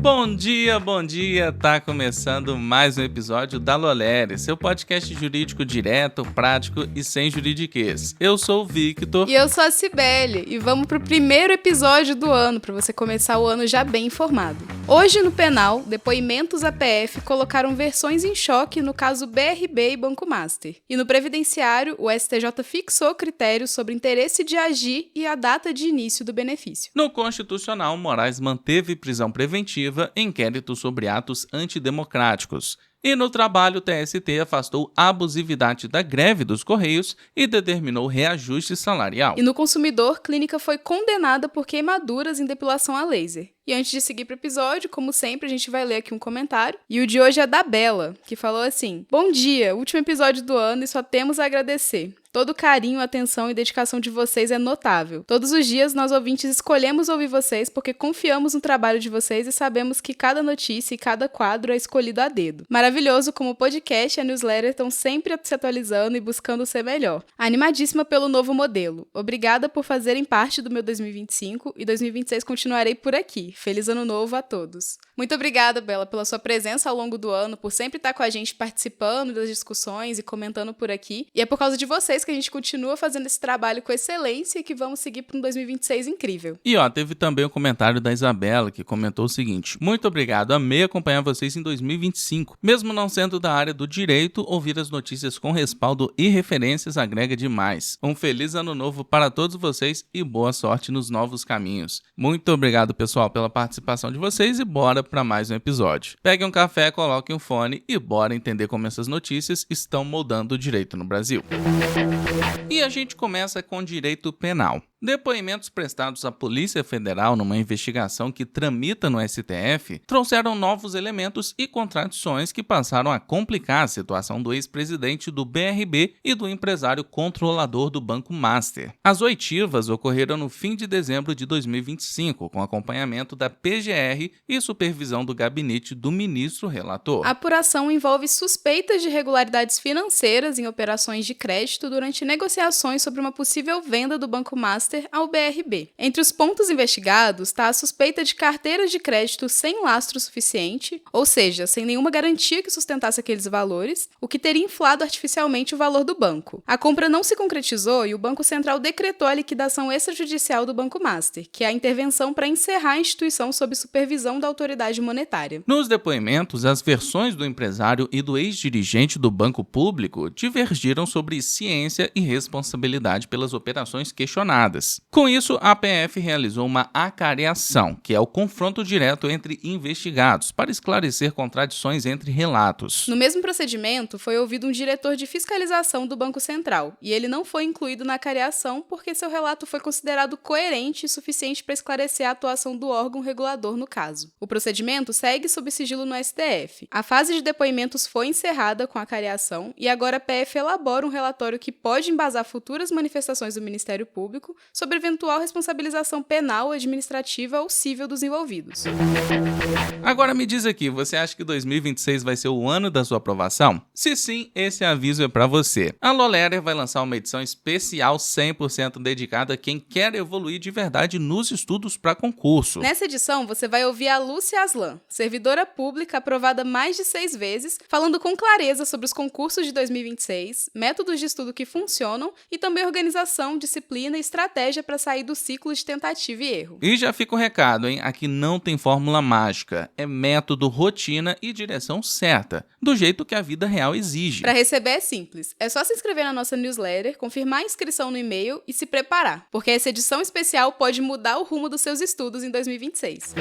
Bom dia, tá começando mais um episódio da Loléria, seu podcast jurídico direto, prático e sem juridiquês. Eu sou o Victor. E eu sou a Cibele, e vamos pro primeiro episódio do ano, para você começar o ano já bem informado. Hoje no penal, depoimentos à PF colocaram versões em choque no caso BRB e Banco Master. E no previdenciário, o STJ fixou critérios sobre interesse de agir e a data de início do benefício. No Constitucional, Moraes manteve prisão preventiva em inquérito sobre atos antidemocráticos. E no trabalho, o TST afastou a abusividade da greve dos Correios e determinou reajuste salarial. E no consumidor, clínica foi condenada por queimaduras em depilação a laser. E antes de seguir para o episódio, como sempre, a gente vai ler aqui um comentário. E o de hoje é da Bela, que falou assim: Bom dia, último episódio do ano e só temos a agradecer. Todo o carinho, atenção e dedicação de vocês é notável. Todos os dias, nós ouvintes escolhemos ouvir vocês porque confiamos no trabalho de vocês e sabemos que cada notícia e cada quadro é escolhido a dedo. Maravilhoso como o podcast e a newsletter estão sempre se atualizando e buscando ser melhor. Animadíssima pelo novo modelo. Obrigada por fazerem parte do meu 2025 e 2026 continuarei por aqui. Feliz ano novo a todos. Muito obrigada, Bela, pela sua presença ao longo do ano, por sempre estar com a gente participando das discussões e comentando por aqui. E é por causa de vocês que a gente continua fazendo esse trabalho com excelência e que vamos seguir para um 2026 incrível. E teve também um comentário da Isabela, que comentou o seguinte: Muito obrigado, amei acompanhar vocês em 2025. Mesmo não sendo da área do direito, ouvir as notícias com respaldo e referências agrega demais. Um feliz ano novo para todos vocês e boa sorte nos novos caminhos. Muito obrigado, pessoal, pela participação de vocês e bora para mais um episódio. Peguem um café, coloquem um fone e bora entender como essas notícias estão moldando o direito no Brasil. E a gente começa com direito penal. Depoimentos prestados à Polícia Federal numa investigação que tramita no STF trouxeram novos elementos e contradições que passaram a complicar a situação do ex-presidente do BRB e do empresário controlador do Banco Master. As oitivas ocorreram no fim de dezembro de 2025, com acompanhamento da PGR e supervisão do gabinete do ministro relator. A apuração envolve suspeitas de irregularidades financeiras em operações de crédito durante negociações sobre uma possível venda do Banco Master ao BRB. Entre os pontos investigados está a suspeita de carteiras de crédito sem lastro suficiente, ou seja, sem nenhuma garantia que sustentasse aqueles valores, o que teria inflado artificialmente o valor do banco. A compra não se concretizou e o Banco Central decretou a liquidação extrajudicial do Banco Master, que é a intervenção para encerrar a instituição sob supervisão da autoridade monetária. Nos depoimentos, as versões do empresário e do ex-dirigente do Banco Público divergiram sobre ciência e responsabilidade pelas operações questionadas. Com isso, a PF realizou uma acareação, que é o confronto direto entre investigados, para esclarecer contradições entre relatos. No mesmo procedimento, foi ouvido um diretor de fiscalização do Banco Central, e ele não foi incluído na acareação porque seu relato foi considerado coerente e suficiente para esclarecer a atuação do órgão regulador no caso. O procedimento segue sob sigilo no STF. A fase de depoimentos foi encerrada com a acareação e agora a PF elabora um relatório que pode embasar futuras manifestações do Ministério Público sobre eventual responsabilização penal, administrativa ou civil dos envolvidos. Agora me diz aqui, você acha que 2026 vai ser o ano da sua aprovação? Se sim, esse aviso é para você. A Loléria vai lançar uma edição especial 100% dedicada a quem quer evoluir de verdade nos estudos para concurso. Nessa edição, você vai ouvir a Lúcia Aslan, servidora pública aprovada mais de 6 vezes, falando com clareza sobre os concursos de 2026, métodos de estudo que funcionam e também organização, disciplina e estratégia para sair do ciclo de tentativa e erro. E já fica o recado, hein? Aqui não tem fórmula mágica. É método, rotina e direção certa, do jeito que a vida real exige. Para receber é simples. É só se inscrever na nossa newsletter, confirmar a inscrição no e-mail e se preparar, porque essa edição especial pode mudar o rumo dos seus estudos em 2026.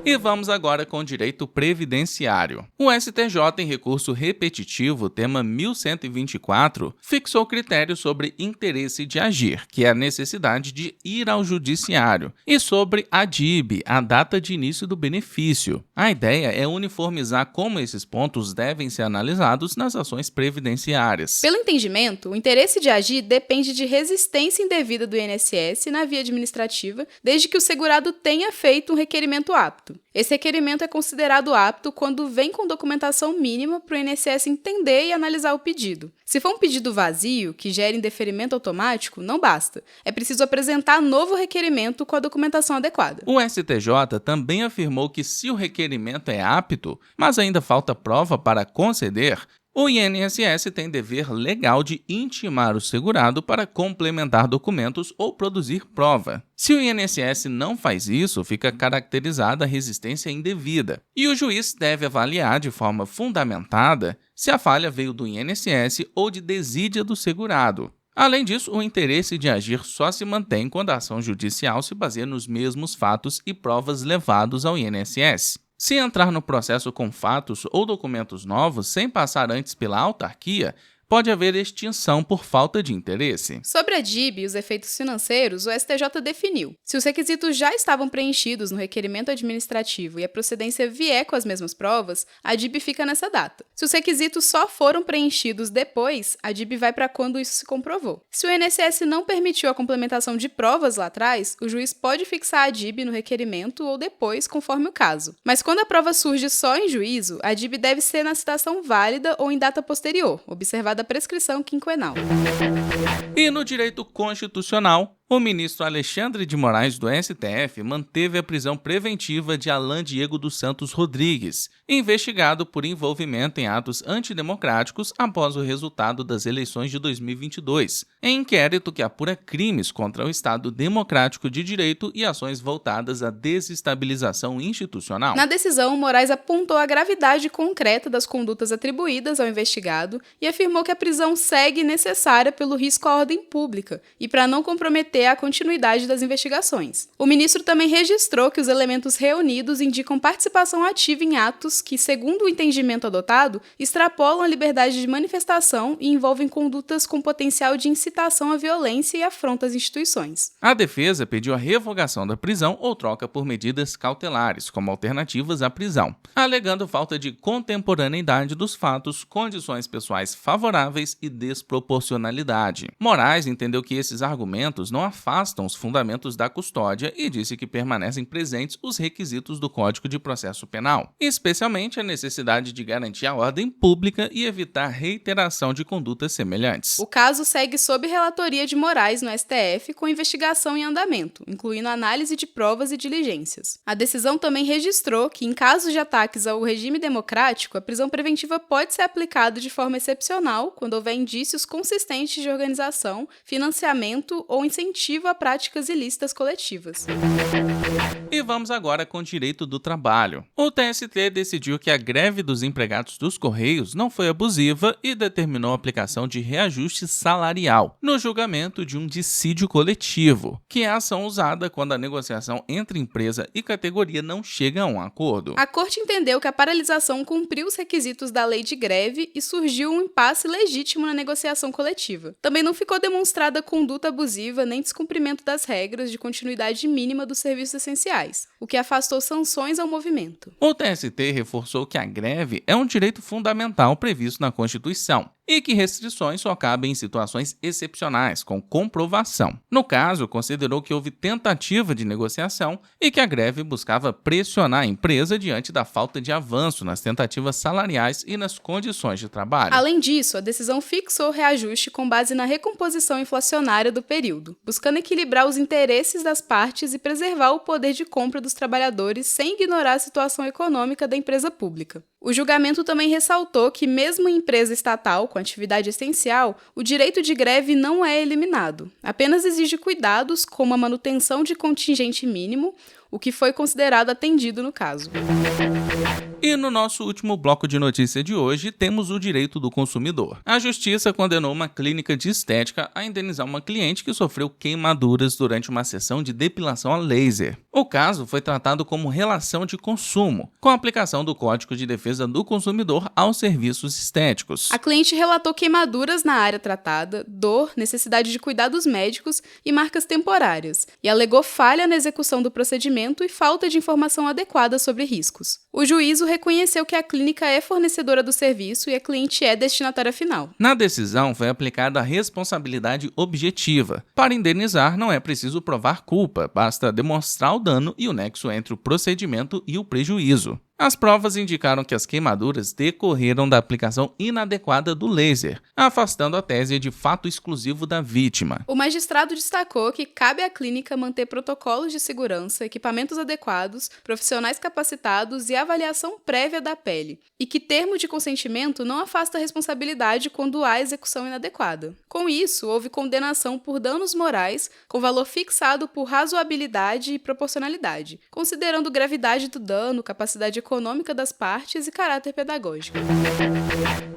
E vamos agora com o direito previdenciário. O STJ, em recurso repetitivo, tema 1124, fixou critérios sobre interesse de agir, que é a necessidade de ir ao judiciário, e sobre a DIB, a data de início do benefício. A ideia é uniformizar como esses pontos devem ser analisados nas ações previdenciárias. Pelo entendimento, o interesse de agir depende de resistência indevida do INSS na via administrativa, desde que o segurado tenha feito um requerimento apto. Esse requerimento é considerado apto quando vem com documentação mínima para o INSS entender e analisar o pedido. Se for um pedido vazio, que gera indeferimento automático, não basta. É preciso apresentar novo requerimento com a documentação adequada. O STJ também afirmou que se o requerimento é apto, mas ainda falta prova para conceder, o INSS tem dever legal de intimar o segurado para complementar documentos ou produzir prova. Se o INSS não faz isso, fica caracterizada a resistência indevida, e o juiz deve avaliar de forma fundamentada se a falha veio do INSS ou de desídia do segurado. Além disso, o interesse de agir só se mantém quando a ação judicial se baseia nos mesmos fatos e provas levados ao INSS. Se entrar no processo com fatos ou documentos novos sem passar antes pela autarquia, pode haver extinção por falta de interesse. Sobre a DIB e os efeitos financeiros, o STJ definiu: se os requisitos já estavam preenchidos no requerimento administrativo e a procedência vier com as mesmas provas, a DIB fica nessa data. Se os requisitos só foram preenchidos depois, a DIB vai para quando isso se comprovou. Se o INSS não permitiu a complementação de provas lá atrás, o juiz pode fixar a DIB no requerimento ou depois, conforme o caso. Mas quando a prova surge só em juízo, a DIB deve ser na citação válida ou em data posterior, observada a prescrição quinquenal. E no direito constitucional, o ministro Alexandre de Moraes do STF manteve a prisão preventiva de Alan Diego dos Santos Rodrigues, investigado por envolvimento em atos antidemocráticos após o resultado das eleições de 2022, em inquérito que apura crimes contra o Estado Democrático de Direito e ações voltadas à desestabilização institucional. Na decisão, Moraes apontou a gravidade concreta das condutas atribuídas ao investigado e afirmou que a prisão segue necessária pelo risco à ordem pública e para não comprometer a continuidade das investigações. O ministro também registrou que os elementos reunidos indicam participação ativa em atos que, segundo o entendimento adotado, extrapolam a liberdade de manifestação e envolvem condutas com potencial de incitação à violência e afronta às instituições. A defesa pediu a revogação da prisão ou troca por medidas cautelares, como alternativas à prisão, alegando falta de contemporaneidade dos fatos, condições pessoais favoráveis e desproporcionalidade. Moraes entendeu que esses argumentos não afastam os fundamentos da custódia e disse que permanecem presentes os requisitos do Código de Processo Penal, especialmente a necessidade de garantir a ordem pública e evitar reiteração de condutas semelhantes. O caso segue sob relatoria de Moraes no STF, com investigação em andamento, incluindo análise de provas e diligências. A decisão também registrou que, em casos de ataques ao regime democrático, a prisão preventiva pode ser aplicada de forma excepcional quando houver indícios consistentes de organização, financiamento ou incentivo a práticas ilícitas coletivas. E vamos agora com o direito do trabalho. O TST decidiu que a greve dos empregados dos Correios não foi abusiva e determinou a aplicação de reajuste salarial no julgamento de um dissídio coletivo, que é a ação usada quando a negociação entre empresa e categoria não chega a um acordo. A Corte entendeu que a paralisação cumpriu os requisitos da lei de greve e surgiu um impasse legítimo na negociação coletiva. Também não ficou demonstrada conduta abusiva nem descumprimento das regras de continuidade mínima dos serviços essenciais, o que afastou sanções ao movimento. O TST reforçou que a greve é um direito fundamental previsto na Constituição e que restrições só cabem em situações excepcionais, com comprovação. No caso, considerou que houve tentativa de negociação e que a greve buscava pressionar a empresa diante da falta de avanço nas tentativas salariais e nas condições de trabalho. Além disso, a decisão fixou o reajuste com base na recomposição inflacionária do período, buscando equilibrar os interesses das partes e preservar o poder de compra dos trabalhadores sem ignorar a situação econômica da empresa pública. O julgamento também ressaltou que, mesmo em empresa estatal com atividade essencial, o direito de greve não é eliminado. Apenas exige cuidados, como a manutenção de contingente mínimo, o que foi considerado atendido no caso. E no nosso último bloco de notícia de hoje, temos o direito do consumidor. A Justiça condenou uma clínica de estética a indenizar uma cliente que sofreu queimaduras durante uma sessão de depilação a laser. O caso foi tratado como relação de consumo, com a aplicação do Código de Defesa do Consumidor aos serviços estéticos. A cliente relatou queimaduras na área tratada, dor, necessidade de cuidados médicos e marcas temporárias, e alegou falha na execução do procedimento e falta de informação adequada sobre riscos. O juízo reconheceu que a clínica é fornecedora do serviço e a cliente é destinatária final. Na decisão, foi aplicada a responsabilidade objetiva. Para indenizar, não é preciso provar culpa, basta demonstrar o dano e o nexo entre o procedimento e o prejuízo. As provas indicaram que as queimaduras decorreram da aplicação inadequada do laser, afastando a tese de fato exclusivo da vítima. O magistrado destacou que cabe à clínica manter protocolos de segurança, equipamentos adequados, profissionais capacitados e avaliação prévia da pele, e que termo de consentimento não afasta a responsabilidade quando há execução inadequada. Com isso, houve condenação por danos morais, com valor fixado por razoabilidade e proporcionalidade, considerando gravidade do dano, capacidade econômica das partes e caráter pedagógico.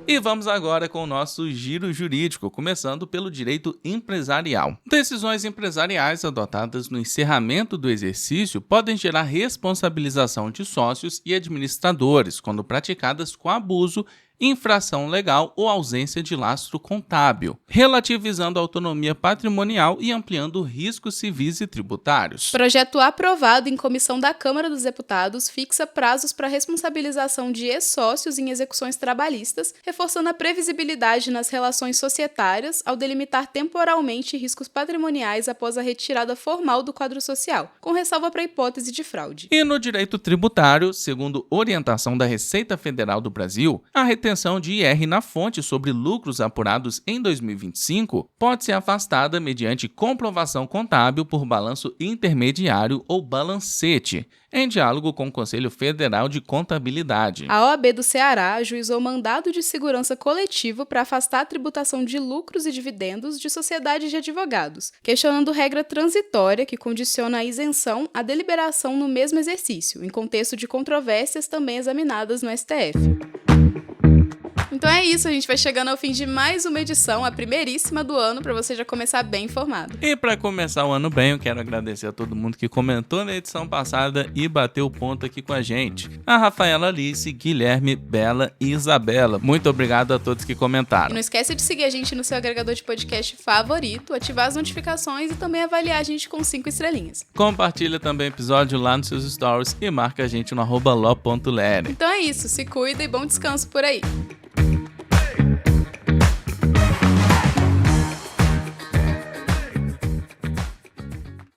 E vamos agora com o nosso giro jurídico, começando pelo direito empresarial. Decisões empresariais adotadas no encerramento do exercício podem gerar responsabilização de sócios e administradores quando praticadas com abuso, infração legal ou ausência de lastro contábil, relativizando a autonomia patrimonial e ampliando riscos civis e tributários. Projeto aprovado em comissão da Câmara dos Deputados fixa prazos para responsabilização de ex-sócios em execuções trabalhistas, reforçando a previsibilidade nas relações societárias ao delimitar temporalmente riscos patrimoniais após a retirada formal do quadro social, com ressalva para a hipótese de fraude. E no direito tributário, segundo orientação da Receita Federal do Brasil, a retenção de IR na fonte sobre lucros apurados em 2025 pode ser afastada mediante comprovação contábil por balanço intermediário ou balancete, em diálogo com o Conselho Federal de Contabilidade. A OAB do Ceará ajuizou mandado de segurança coletivo para afastar a tributação de lucros e dividendos de sociedades de advogados, questionando regra transitória que condiciona a isenção à deliberação no mesmo exercício, em contexto de controvérsias também examinadas no STF. Então é isso, a gente vai chegando ao fim de mais uma edição, a primeiríssima do ano, para você já começar bem informado. E para começar o ano bem, eu quero agradecer a todo mundo que comentou na edição passada e bateu o ponto aqui com a gente. A Rafaela Alice, Guilherme, Bela e Isabela. Muito obrigado a todos que comentaram. E não esquece de seguir a gente no seu agregador de podcast favorito, ativar as notificações e também avaliar a gente com 5 estrelinhas. Compartilha também o episódio lá nos seus stories e marca a gente no @lo.lere. Então é isso, se cuida e bom descanso por aí.